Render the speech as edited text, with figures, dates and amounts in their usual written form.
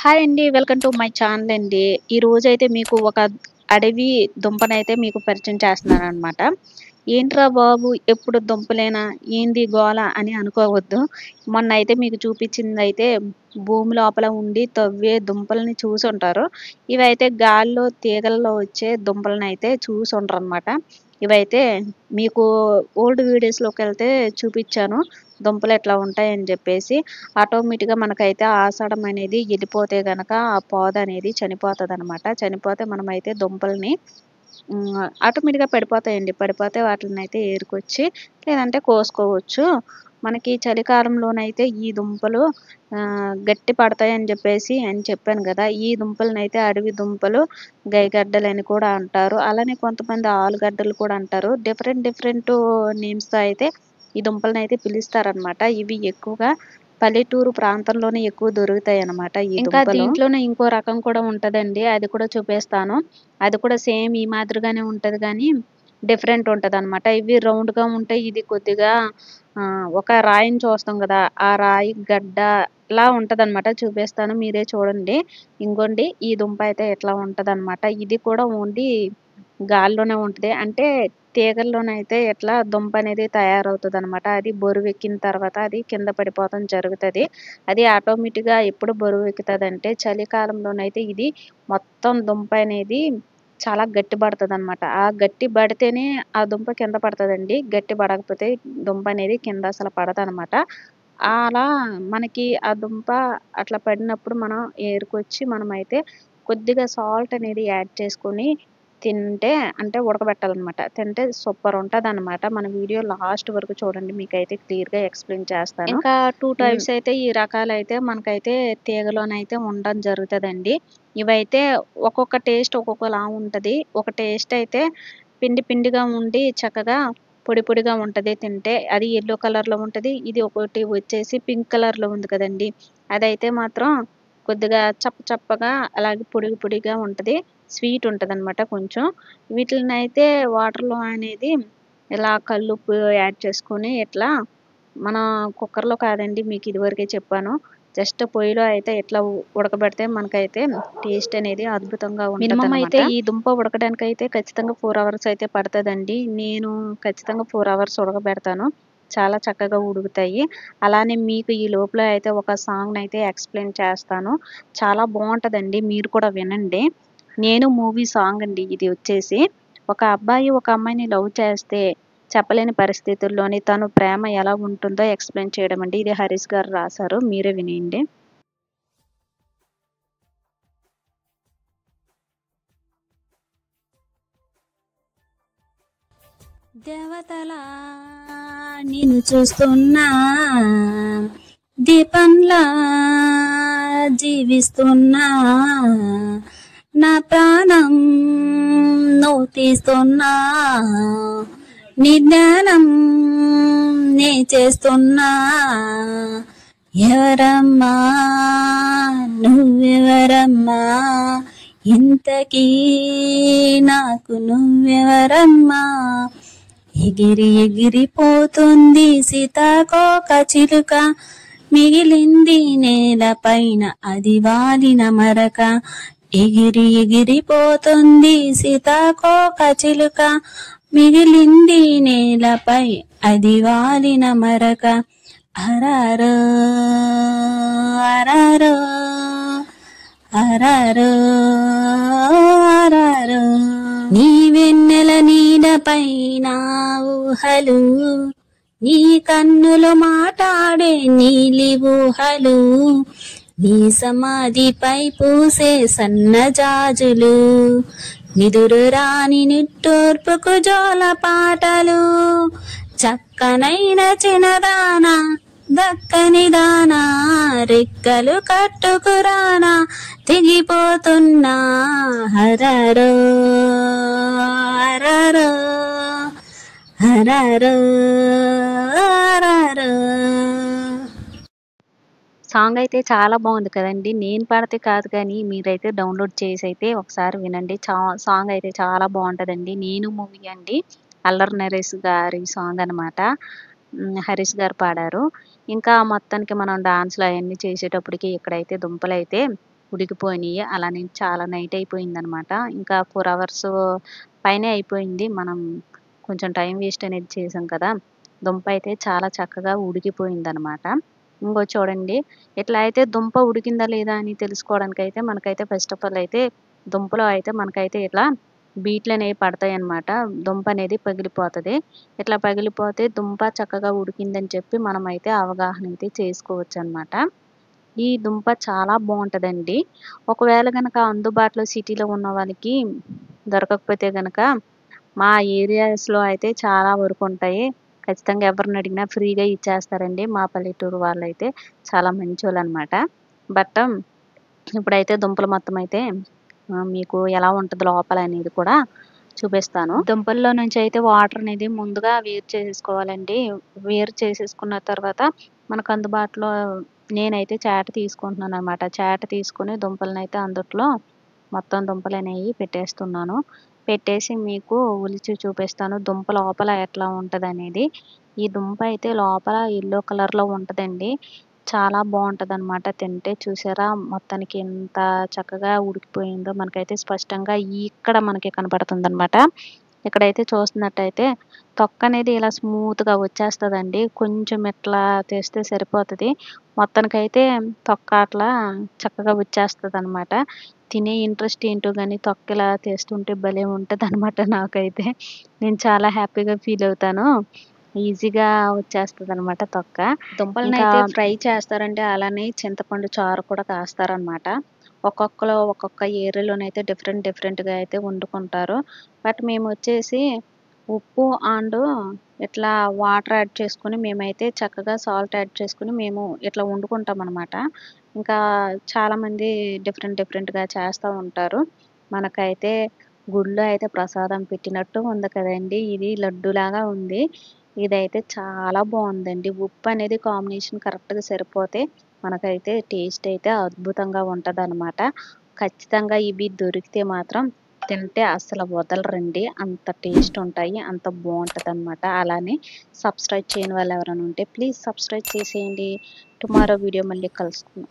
Hi అండి. Welcome to my channel అండి. ఈరోజైతే మీకు ఒక అడవి దుంపనైతే మీకు పరిచయం చేస్తున్నాననమాట. ఏంట్రా బాబు! ఎప్పుడు దుంపలేనా? ఏంది గోల అని అనుకోవద్దు. మొన్నైతే మీకు చూపించిందైతే భూమి లోపల ఉండి తవ్వే దుంపల్ని చూసుంటారు. ఇవైతే గాల్లో తీగల్లో వచ్చే దుంపలనైతే చూసుండరనమాట. ఇవైతే మీకు ఓల్డ్ వీడియోస్‌లోకెళ్తే చూపిచ్చాను. దుంపలు ఎట్లా ఉంటాయని జెప్పేసి. ఆటోమేటిక్‌గా మనకైతే ఆషాఢం అనేది ఎళ్ళిపోతే గనక ఆ పొదనేది చనిపోతదనమాట. చనిపోతే మనమైతే దుంపల్ని ఆటోమేటిక్‌గా పడిపోతాయండి. పడిపోతే వాటిలనైతే ఏరుకొచ్చి లేదంటే కోసుకోవచ్చు. మనకి చలికాలంలోనైతే ఈ దుంపలు గట్టి పడతాయని జెప్పేసి అని చెప్పాను గదా! ఈ దుంపలనైతే అడవి దుంపలు, గైగడ్డలని కూడా అంటారు. అలానే కొంతమంది ఆలుగడ్డలు కూడా అంటారు. డిఫరెంట్ డిఫరెంటు నేమ్స్‌తో అయితే ఈ దుంపలనైతే పిలుస్తారనమాట. ఇవి ఎక్కువగా పల్లెటూరు ప్రాంతంలోనే ఎక్కువ దొరుకుతాయన్నమాట ఈ ఇంకా దుంపలు. దీంట్లోనే ఇంకో రకం కూడా ఉంటదండి. అది కూడా చూపిస్తాను. అది కూడా సేమ్ ఈ మాదిరిగానే ఉంటది గానీ, డిఫరెంట్ ఉంటదనమాట. ఇవి రౌండ్‌గా ఉంటాయి. ఇది కొద్దిగా ఒక రాయిని చూస్తాం గదా! ఆ రాయి గడ్డలా ఉంటదనమాట. చూపిస్తాను మీరే చూడండి. ఇంగోండి ఈ దుంప అయితే ఇట్లా ఉంటదనమాట. ఇది కూడా ఓన్లీ గాల్లోనే ఉంటది. అంటే తీగల్లోనైతే ఇట్లా దుంపనేది తయారవుతదనమాట. అది బరువెక్కిన తర్వాత అది కింద పడిపోవడం జరుగుతది. అది ఆటోమేటిక్‌గా ఎప్పుడు బరువెక్కుతదంటే చలికాలంలోనైతే ఇది మొత్తం దుంప అనేది చాలా గట్టి పడతదనమాట. ఆ గట్టి పడితేనే ఆ దుంప కింద పడతదండి. గట్టి పడకపోతే దుంప అనేది కింద అసలు పడదనమాట. అలా మనకి ఆ దుంప అట్లా పడినప్పుడు మనం ఏరుకొచ్చి మనమైతే కొద్దిగా సాల్ట్ అనేది యాడ్ చేసుకొని తింటే అంటే ఉడకబెట్టాలనమాట. తింటే సూపర్ ఉంటదనమాట. మన వీడియో లాస్ట్ వరకు చూడండి. మీకైతే క్లియర్‌గా ఎక్స్‌ప్లెయిన్ చేస్తాను. ఇంకా 2 టైప్స్ అయితే ఈ రకాలైతే మనకైతే తీగలోనైతే ఉండడం జరుగుతదండి. ఇవైతే ఒక్కొక్క టేస్ట్ ఒక్కొక్కలా ఉంటది. ఒక టేస్ట్ అయితే పిండి పిండిగా ఉండి చక్కగా పొడి పొడిగా ఉంటది తింటే. అది యెల్లో కలర్‌లో ఉంటది. ఇది ఒకటి వచ్చేసి పింక్ కలర్‌లో ఉంది కదండీ! అదైతే మాత్రం కొద్దిగా చప్ప చప్పగా అలాగే పొడి పొడిగా ఉంటది. స్వీట్ ఉంటదనమాట కొంచెం. వీటిలనైతే వాటర్‌లో అనేది ఇలా కల్లుప్పు యాడ్ చేసుకొని ఇట్లా మన కుక్కర్‌లో కాదండి మీకు ఇదివరకే చెప్పాను. జస్ట్ పొయ్యిలో అయితే ఇట్లా ఉడకబెడితే మనకైతే టేస్ట్ అనేది అద్భుతంగా ఉంటదనమాట. మినిమమ్ అయితే ఈ దుంప ఉడకడానికైతే ఖచ్చితంగా 4 అవర్స్ అయితే పడతదండి. నేను ఖచ్చితంగా 4 అవర్స్ ఉడకబెడతాను. చాలా చక్కగా ఉడుకుతాయి. అలానే మీకు ఈ లోపల అయితే ఒక సాంగ్‌నైతే ఎక్స్‌ప్లెయిన్ చేస్తాను. చాలా బావుంటదండి. మీరు కూడా వినండి. 'నేను' మూవీ సాంగ్ అండి ఇది వచ్చేసి. ఒక అబ్బాయి ఒక అమ్మాయిని లవ్ చేస్తే చెప్పలేని పరిస్థితుల్లోని తను ప్రేమ ఎలా ఉంటుందో ఎక్స్‌ప్లెయిన్ చేయడం అండి. ఇది హరీష్ గారు రాసారు. మీరే వినేయండి. దేవతలా నిన్ను చూస్తున్నా, దీపంలా జీవిస్తున్నా, నా ప్రాణం నువ్వు తీస్తున్నా, నీ జ్ఞానం నే చేస్తున్నా. ఎవరమ్మా నువ్వెవరమ్మా, ఇంతకీ నాకు నువ్వెవరమ్మా. ఎగిరి ఎగిరిపోతుంది సీతాకోక చిలుక, మిగిలింది నేలపైన అది వాలిన మరక. ఎగిరి ఎగిరిపోతుంది సీతాకోక చిలుక, మిగిలింది నేలపై అది వాలిన మరక. అరారో అరారో అరారో అరారో, నీ వెన్నెల నీడపై నా ఊహలు, నీ కన్నులు మాట్లాడే నీలి ఊహలు, నీ సమాధిపై పూసే సన్నజాజులు, నిదురు రాని నిట్టూర్పుకు జోల పాటలు. చక్కనైన చిన్నదానా దక్కని దానా, రెక్కలు కట్టుకురానా తెగిపోతున్నా. హరరో హరరో హరరో హరరో. సాంగ్ అయితే చాలా బాగుంది కదండీ! నేను పాడితే కాదు కానీ మీరైతే డౌన్‌లోడ్ చేసి అయితే ఒకసారి వినండి. సాంగ్ అయితే చాలా బావుంటదండి. 'నేను' మూవీ అండి. అల్లరి నరేష్ గారి సాంగ్ అనమాట. హరీష్ గారు పాడారు. ఇంకా మొత్తానికి మనం డాన్స్‌లు అయన్నీ చేసేటప్పటికి ఇక్కడైతే దుంపలైతే ఉడికిపోయినాయి. అలానే చాలా నైట్ అయిపోయిందనమాట. ఇంకా 4 అవర్స్ పైనే అయిపోయింది. మనం కొంచెం టైం వేస్ట్ అనేది చేసాం కదా! దుంప అయితే చాలా చక్కగా ఉడికిపోయిందనమాట. ఇంగో చూడండి, ఇట్లా అయితే దుంప ఉడికిందా లేదా అని తెలుసుకోవడానికైతే మనకైతే ఫస్ట్ ఆఫ్ ఆల్ అయితే దుంపలో అయితే మనకైతే ఇట్లా బీట్లనేవి పడతాయన్నమాట. దుంప అనేది పగిలిపోతది. ఇట్లా పగిలిపోతే దుంప చక్కగా ఉడికిందని చెప్పి మనమైతే అవగాహన అయితే చేసుకోవచ్చనమాట. ఈ దుంప చాలా బావుంటదండి. ఒకవేళ గనక అందుబాటులో సిటీలో ఉన్న వాళ్ళకి దొరకకపోతే గనక మా ఏరియాస్‌లో అయితే చాలా వరకుంటాయి. ఖచ్చితంగా ఎవరిని అడిగినా ఫ్రీగా ఇచ్చేస్తారండి. మా పల్లెటూరు వాళ్ళైతే చాలా మంచోళ్ళనమాట. బట్ ఇప్పుడైతే దుంపలు మొత్తం అయితే మీకు ఎలా ఉంటది లోపల అనేది కూడా చూపిస్తాను. దుంపల్లో నుంచి అయితే వాటర్ అనేది ముందుగా వేరు చేసేసుకోవాలండి. వేరు చేసేసుకున్న తర్వాత మనకు అందుబాటులో నేనైతే చాట తీసుకుంటున్నాననమాట. చాట తీసుకొని దుంపలనైతే అందుట్లో మొత్తం దుంపలనేయి పెట్టేస్తున్నాను. పెట్టేసి మీకు ఒలిచి చూపిస్తాను. దుంప లోపల ఎట్లా ఉంటదనేది. ఈ దుంప అయితే లోపల యెల్లో కలర్‌లో ఉంటదండి. చాలా బావుంటదనమాట తింటే. చూసారా మొత్తానికి ఎంత చక్కగా ఉడికిపోయిందో మనకైతే స్పష్టంగా ఇక్కడ మనకి కనపడుతుందనమాట. ఇక్కడైతే చూస్తున్నట్టయితే తొక్కనేది ఇలా స్మూత్‌గా వచ్చేస్తదండి. కొంచెం ఇట్లా తెస్తే సరిపోతది. మొత్తానికైతే తొక్క అట్లా చక్కగా వచ్చేస్తదనమాట. తినే ఇంట్రెస్ట్ ఏంటో గాని తొక్క ఇలా తెస్తుంటే భలే ఉంటదనమాట నాకైతే. నేను చాలా హ్యాపీగా ఫీల్ అవుతాను. ఈజీగా వచ్చేస్తదనమాట తొక్క. దుంపలనైతే ఫ్రై చేస్తారండి. అలానే చింతపండు చారు కూడా కాస్తారనమాట. ఒక్కొక్కళ్ళు ఒక్కొక్క ఏరియాలోనైతే డిఫరెంట్‌గా అయితే వండుకుంటారు. బట్ మేమొచ్చేసి ఉప్పు అండ్ ఇట్లా వాటర్ యాడ్ చేసుకొని మేమైతే చక్కగా సాల్ట్ యాడ్ చేసుకొని మేము ఇట్లా వండుకుంటామనమాట. ఇంకా చాలామంది డిఫరెంట్‌గా చేస్తా ఉంటారు. మనకైతే గుడిలో అయితే ప్రసాదం పెట్టినట్టు ఉంది కదండీ! ఇది లడ్డూలాగా ఉంది. ఇదైతే చాలా బావుందండి. ఉప్పు అనేది కాంబినేషన్ కరెక్ట్‌గా సరిపోతే మనకైతే టేస్ట్ అయితే అద్భుతంగా ఉంటదనమాట. ఖచ్చితంగా ఇవి దొరికితే మాత్రం తింటే అస్సలు వదలరండి. అంత టేస్ట్ ఉంటాయి. అంత బావుంటదనమాట. అలానే సబ్స్క్రైబ్ చేయని వాళ్ళు ఎవరైనా ఉంటే ప్లీజ్ సబ్స్క్రైబ్ చేసేయండి. టుమారో వీడియో మళ్ళీ కలుసుకుందాం.